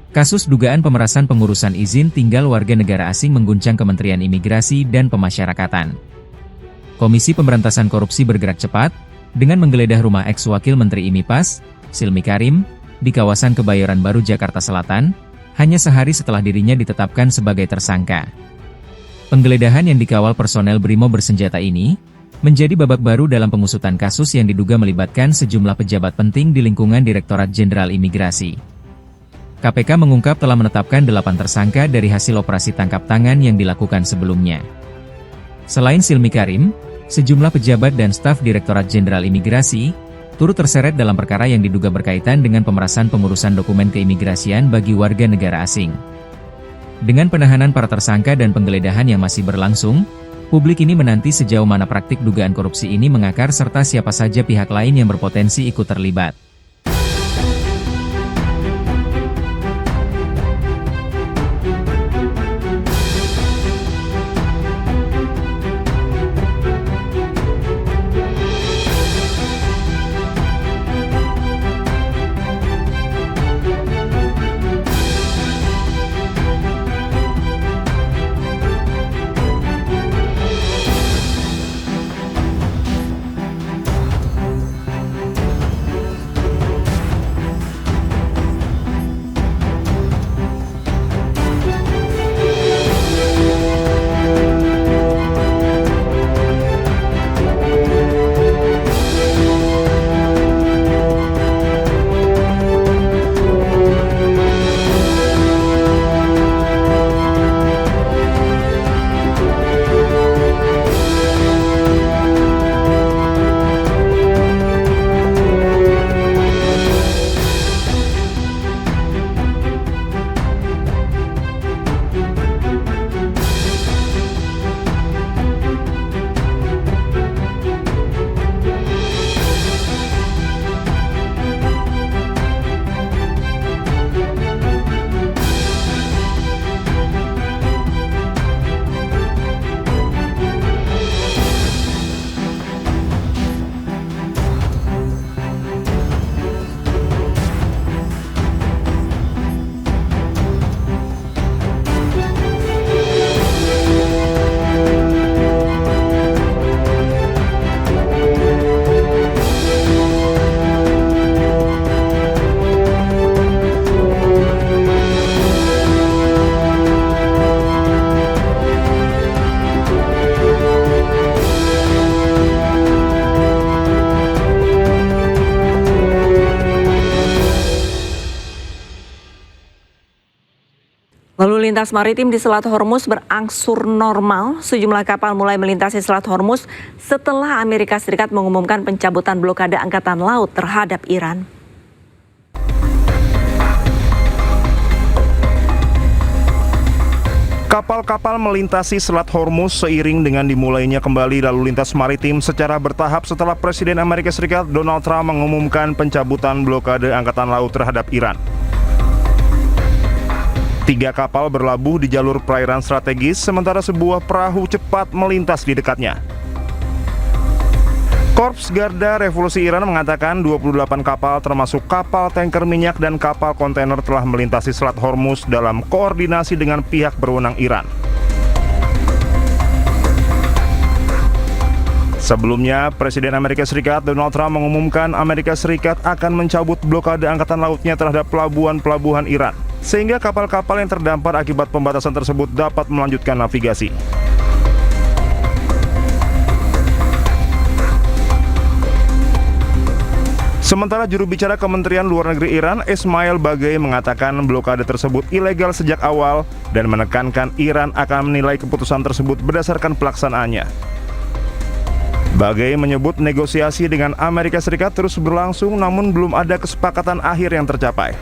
Kasus dugaan pemerasan pengurusan izin tinggal warga negara asing mengguncang Kementerian Imigrasi dan Pemasyarakatan. Komisi Pemberantasan Korupsi bergerak cepat, dengan menggeledah rumah ex-wakil Menteri IMIPAS, Silmi Karim, di kawasan Kebayoran Baru, Jakarta Selatan, hanya sehari setelah dirinya ditetapkan sebagai tersangka. Penggeledahan yang dikawal personel BRIMO bersenjata ini, menjadi babak baru dalam pengusutan kasus yang diduga melibatkan sejumlah pejabat penting di lingkungan Direktorat Jenderal Imigrasi. KPK mengungkap telah menetapkan 8 tersangka dari hasil operasi tangkap tangan yang dilakukan sebelumnya. Selain Silmi Karim, sejumlah pejabat dan staf Direktorat Jenderal Imigrasi turut terseret dalam perkara yang diduga berkaitan dengan pemerasan pengurusan dokumen keimigrasian bagi warga negara asing. Dengan penahanan para tersangka dan penggeledahan yang masih berlangsung, publik ini menanti sejauh mana praktik dugaan korupsi ini mengakar serta siapa saja pihak lain yang berpotensi ikut terlibat. Lalu lintas maritim di Selat Hormuz berangsur normal. Sejumlah kapal mulai melintasi Selat Hormuz setelah Amerika Serikat mengumumkan pencabutan blokade Angkatan Laut terhadap Iran. Kapal-kapal melintasi Selat Hormuz seiring dengan dimulainya kembali lalu lintas maritim secara bertahap setelah Presiden Amerika Serikat Donald Trump mengumumkan pencabutan blokade Angkatan Laut terhadap Iran. 3 kapal berlabuh di jalur perairan strategis, sementara sebuah perahu cepat melintas di dekatnya. Korps Garda Revolusi Iran mengatakan 28 kapal termasuk kapal tanker minyak dan kapal kontainer telah melintasi Selat Hormuz dalam koordinasi dengan pihak berwenang Iran. Sebelumnya, Presiden Amerika Serikat Donald Trump mengumumkan Amerika Serikat akan mencabut blokade angkatan lautnya terhadap pelabuhan-pelabuhan Iran, sehingga kapal-kapal yang terdampar akibat pembatasan tersebut dapat melanjutkan navigasi. Sementara juru bicara Kementerian Luar Negeri Iran, Ismail Baghaei, mengatakan blokade tersebut ilegal sejak awal dan menekankan Iran akan menilai keputusan tersebut berdasarkan pelaksanaannya. Baghaei menyebut negosiasi dengan Amerika Serikat terus berlangsung namun belum ada kesepakatan akhir yang tercapai.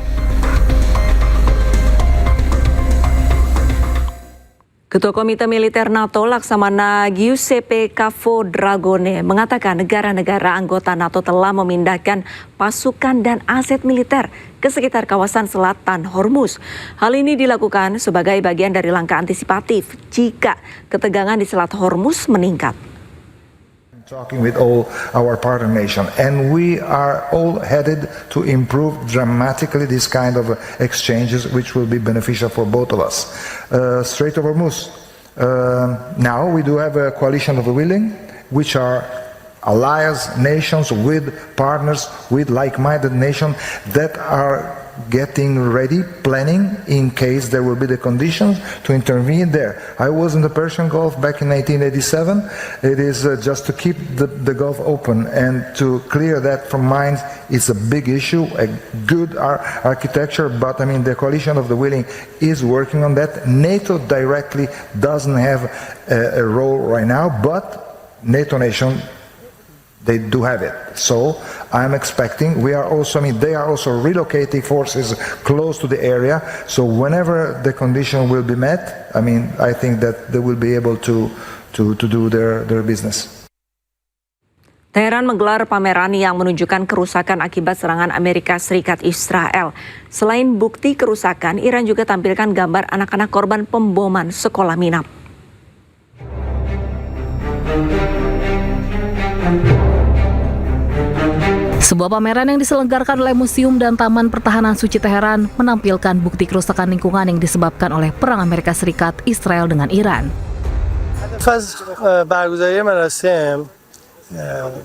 Ketua Komite Militer NATO Laksamana Giuseppe Cafodragone mengatakan negara-negara anggota NATO telah memindahkan pasukan dan aset militer ke sekitar kawasan selatan Hormuz. Hal ini dilakukan sebagai bagian dari langkah antisipatif jika ketegangan di Selat Hormuz meningkat. Talking with all our partner nations, and we are all headed to improve dramatically this kind of exchanges, which will be beneficial for both of us. Strait of Hormuz. Now we do have a coalition of the willing, which are allies, nations with partners, with like-minded nations that are getting ready, planning in case there will be the conditions to intervene there. I was in the Persian Gulf back in 1987. It is just to keep the Gulf open and to clear that from minds. It's a big issue, a good architecture, but I mean the coalition of the willing is working on that. NATO directly doesn't have a role right now, but NATO nation, they do have it. So I'm expecting, they are also relocating forces close to the area. So whenever the condition will be met, I think that they will be able to do their business. Teheran menggelar pameran yang menunjukkan kerusakan akibat serangan Amerika Serikat Israel. Selain bukti kerusakan, Iran juga tampilkan gambar anak-anak korban pemboman sekolah Minab. Sebuah pameran yang diselenggarakan oleh Museum dan Taman Pertahanan Suci Teheran menampilkan bukti kerusakan lingkungan yang disebabkan oleh perang Amerika Serikat Israel dengan Iran. برگزاری مراسم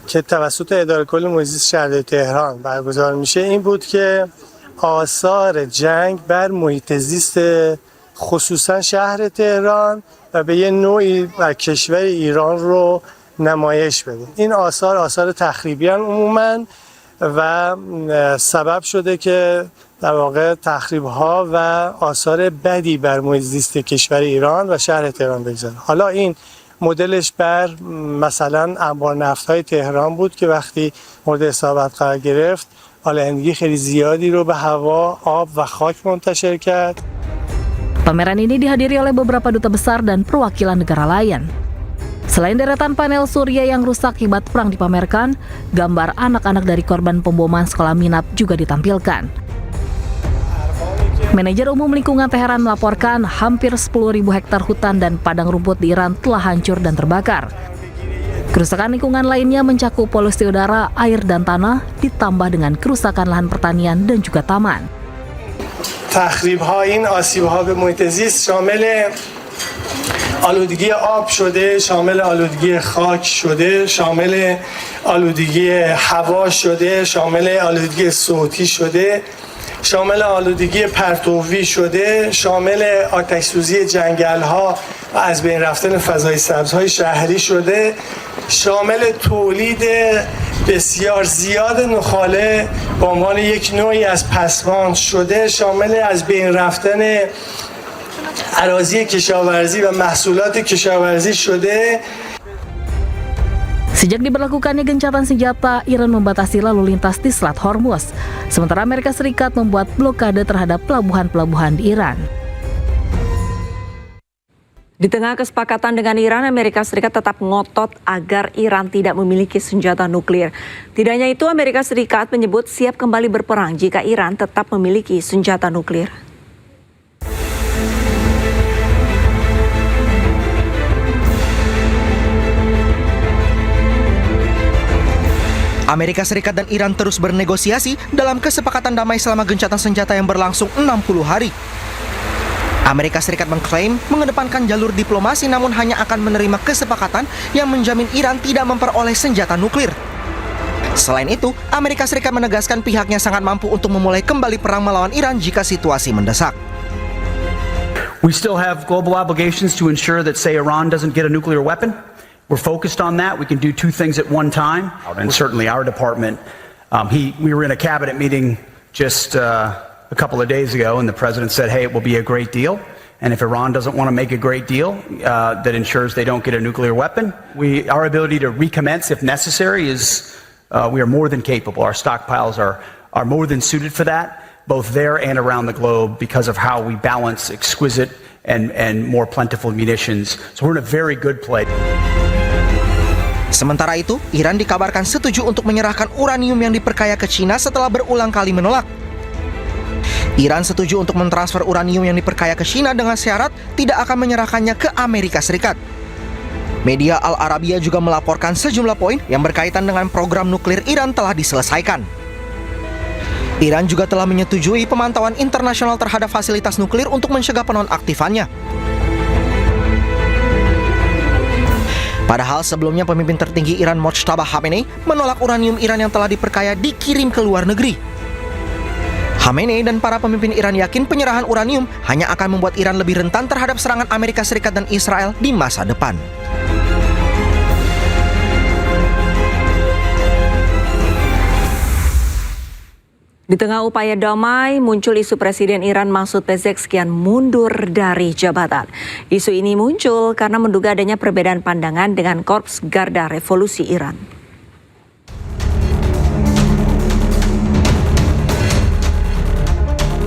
که توسط اداره کل محیط زیست شهرداری تهران برگزار میشه این بود که آثار جنگ بر محیط زیست خصوصا شهر تهران و به یه نوعی بر کشور ایران رو نمایش بدیم. این آثار تخریبی عموماً و سبب شده که در واقع تخریب‌ها و آثار بدی بر محیط زیست کشور ایران و شهر تهران بگذاره. حالا این مدلش بر مثلا انبار نفت‌های تهران بود که وقتی مورد اصابت قرار گرفت آلودگی خیلی زیادی رو به هوا، آب و خاک منتشر کرد. Pameran ini dihadiri oleh beberapa duta besar dan perwakilan negara lain. Selain deretan panel surya yang rusak akibat perang dipamerkan, gambar anak-anak dari korban pemboman sekolah Minab juga ditampilkan. Manajer Umum Lingkungan Teheran melaporkan hampir 10.000 hektar hutan dan padang rumput di Iran telah hancur dan terbakar. Kerusakan lingkungan lainnya mencakup polusi udara, air dan tanah, ditambah dengan kerusakan lahan pertanian dan juga taman. تخریب‌ها این آسیب‌ها به محیط زیست شامل آلودگی آب شده، شامل آلودگی خاک شده، شامل آلودگی هوا شده، شامل آلودگی صوتی شده، شامل آلودگی پرتوی شده، شامل آتش سوزی جنگل‌ها و از بین رفتن فضای سبزهای شهری شده، شامل تولید بسیار زیاد نخاله به عنوان یک نوعی از پسماند شده، شامل از بین رفتن اراضی کشاورزی و محصولات کشاورزی شده. Sejak diberlakukannya gencatan senjata, Iran membatasi lalu lintas di Selat Hormuz, sementara Amerika Serikat membuat blokade terhadap pelabuhan-pelabuhan di Iran. Di tengah kesepakatan dengan Iran, Amerika Serikat tetap ngotot agar Iran tidak memiliki senjata nuklir. Tidak hanya itu, Amerika Serikat menyebut siap kembali berperang jika Iran tetap memiliki senjata nuklir. Amerika Serikat dan Iran terus bernegosiasi dalam kesepakatan damai selama gencatan senjata yang berlangsung 60 hari. Amerika Serikat mengklaim mengedepankan jalur diplomasi namun hanya akan menerima kesepakatan yang menjamin Iran tidak memperoleh senjata nuklir. Selain itu, Amerika Serikat menegaskan pihaknya sangat mampu untuk memulai kembali perang melawan Iran jika situasi mendesak. We still have global obligations to ensure that, say, Iran doesn't get a nuclear weapon. We're focused on that. We can do two things at one time. And certainly our department, we were in a cabinet meeting just a couple of days ago, and the president said, hey, it will be a great deal. And if Iran doesn't want to make a great deal that ensures they don't get a nuclear weapon, our ability to recommence if necessary is, we are more than capable. Our stockpiles are more than suited for that, both there and around the globe, because of how we balance exquisite and more plentiful munitions. So we're in a very good place. Sementara itu, Iran dikabarkan setuju untuk menyerahkan uranium yang diperkaya ke China setelah berulang kali menolak. Iran setuju untuk mentransfer uranium yang diperkaya ke China dengan syarat tidak akan menyerahkannya ke Amerika Serikat. Media Al Arabiya juga melaporkan sejumlah poin yang berkaitan dengan program nuklir Iran telah diselesaikan. Iran juga telah menyetujui pemantauan internasional terhadap fasilitas nuklir untuk mencegah penonaktifannya. Padahal sebelumnya pemimpin tertinggi Iran Mojtaba Khamenei menolak uranium Iran yang telah diperkaya dikirim ke luar negeri. Khamenei dan para pemimpin Iran yakin penyerahan uranium hanya akan membuat Iran lebih rentan terhadap serangan Amerika Serikat dan Israel di masa depan. Di tengah upaya damai, muncul isu Presiden Iran Masoud Pezeshkian mundur dari jabatan. Isu ini muncul karena menduga adanya perbedaan pandangan dengan Korps Garda Revolusi Iran.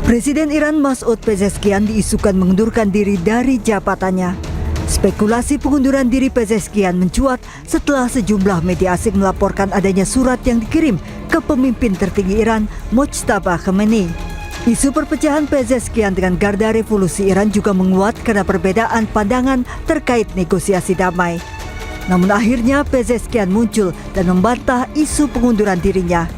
Presiden Iran Masoud Pezeshkian diisukan mengundurkan diri dari jabatannya. Spekulasi pengunduran diri Pezeshkian mencuat setelah sejumlah media asing melaporkan adanya surat yang dikirim ke pemimpin tertinggi Iran, Mojtaba Khamenei. Isu perpecahan Pezeshkian dengan Garda Revolusi Iran juga menguat karena perbedaan pandangan terkait negosiasi damai. Namun akhirnya Pezeshkian muncul dan membantah isu pengunduran dirinya.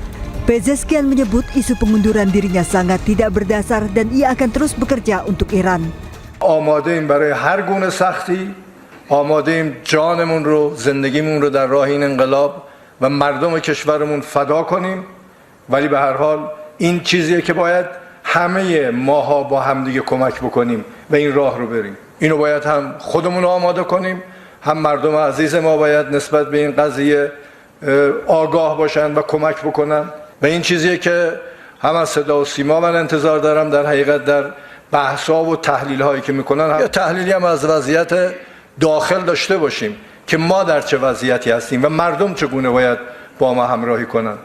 Pezeshkian menyebut isu pengunduran dirinya sangat tidak berdasar dan ia akan terus bekerja untuk Iran. آماده‌ایم برای هر گونه سختی، آماده‌ایم جانمون رو، زندگیمون رو در راه این انقلاب و مردم کشورمون فدا کنیم، ولی به هر حال این چیزیه که باید همه ماها با همدیگه کمک بکنیم و این راه رو بریم. اینو باید هم خودمون رو آماده کنیم، هم مردم عزیز ما باید نسبت به این قضیه آگاه باشن و کمک بکنن و این چیزیه که هم از صدا و سیما من انتظار دارم در حقیقت در بحث‌ها و تحلیل‌هایی که می‌کنن یا تحلیلی هم از وضعیت داخل داشته باشیم که ما در چه وضعیتی هستیم و مردم چگونه باید با ما همراهی کنن.